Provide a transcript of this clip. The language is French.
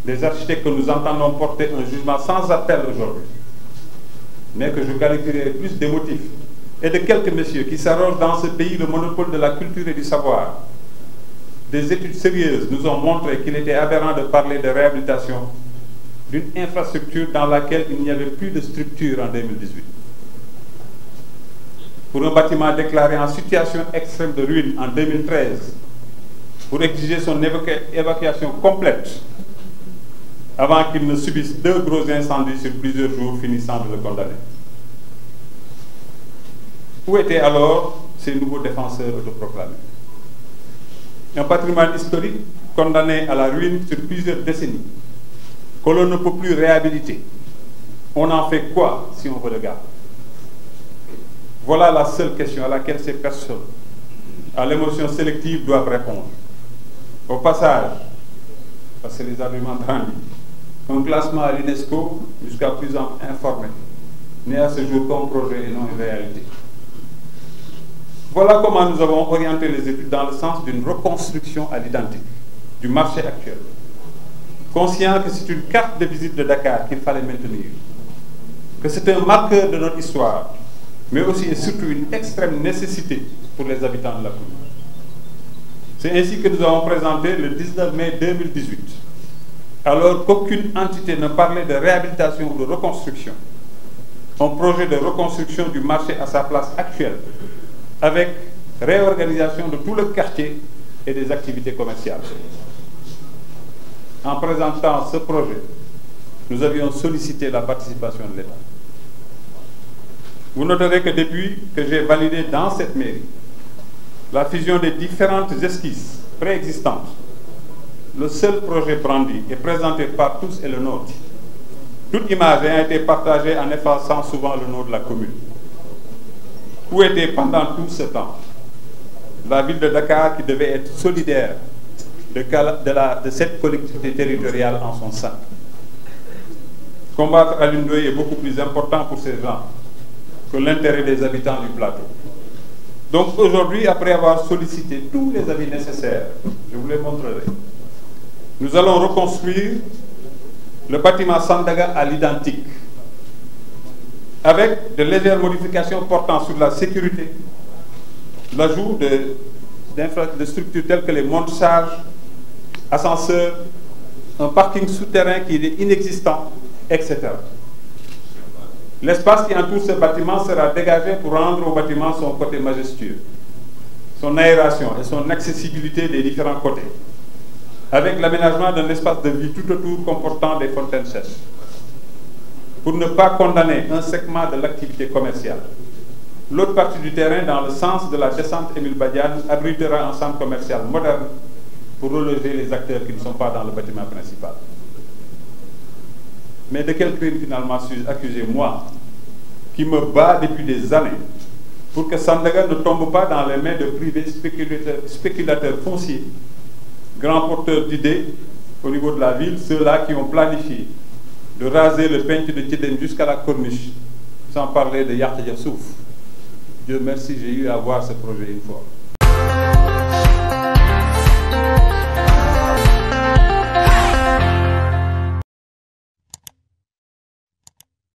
des architectes que nous entendons porter un jugement sans appel aujourd'hui, mais que je qualifierais plus d'émotif, et de quelques messieurs qui s'arrogent dans ce pays le monopole de la culture et du savoir. Des études sérieuses nous ont montré qu'il était aberrant de parler de réhabilitation d'une infrastructure dans laquelle il n'y avait plus de structure en 2018. Pour un bâtiment déclaré en situation extrême de ruine en 2013, pour exiger son évacuation complète avant qu'il ne subisse 2 gros incendies sur plusieurs jours finissant de le condamner. Où étaient alors ces nouveaux défenseurs autoproclamés? Un patrimoine historique condamné à la ruine sur plusieurs décennies, que l'on ne peut plus réhabiliter. On en fait quoi si on veut le garder? Voilà la seule question à laquelle ces personnes, à l'émotion sélective, doivent répondre. Au passage, parce que les arguments brandis, un classement à l'UNESCO, jusqu'à présent informé, n'est à ce jour qu'un projet et non une réalité. Voilà comment nous avons orienté les études dans le sens d'une reconstruction à l'identique du marché actuel, conscient que c'est une carte de visite de Dakar qu'il fallait maintenir, que c'est un marqueur de notre histoire, mais aussi et surtout une extrême nécessité pour les habitants de la commune. C'est ainsi que nous avons présenté le 19 mai 2018, alors qu'aucune entité ne parlait de réhabilitation ou de reconstruction, un projet de reconstruction du marché à sa place actuelle, avec réorganisation de tout le quartier et des activités commerciales. En présentant ce projet, nous avions sollicité la participation de l'État. Vous noterez que depuis que j'ai validé dans cette mairie la fusion des différentes esquisses préexistantes, le seul projet brandi est présenté par tous et le nôtre. Toute image a été partagée en effaçant souvent le nom de la commune. Où était pendant tout ce temps la ville de Dakar qui devait être solidaire de cette collectivité territoriale en son sein? Combattre Alioune Ndoye est beaucoup plus important pour ces gens que l'intérêt des habitants du plateau. Donc aujourd'hui, après avoir sollicité tous les avis nécessaires, je vous les montrerai, nous allons reconstruire le bâtiment Sandaga à l'identique, avec de légères modifications portant sur la sécurité, l'ajout de structures telles que les monte-charges, ascenseurs, un parking souterrain qui est inexistant, etc. L'espace qui entoure ce bâtiment sera dégagé pour rendre au bâtiment son côté majestueux, son aération et son accessibilité des différents côtés, avec l'aménagement d'un espace de vie tout autour comportant des fontaines sèches, pour ne pas condamner un segment de l'activité commerciale. L'autre partie du terrain, dans le sens de la descente Émile Badiane, abritera un centre commercial moderne pour reloger les acteurs qui ne sont pas dans le bâtiment principal. Mais de quel crime finalement suis-je accusé, moi, qui me bats depuis des années pour que Sandaga ne tombe pas dans les mains de privés spéculateurs fonciers, grands porteurs d'idées au niveau de la ville, ceux-là qui ont planifié de raser le penc de Tidem jusqu'à la corniche, sans parler de Yakhya Souf. Dieu merci, j'ai eu à voir ce projet une fois.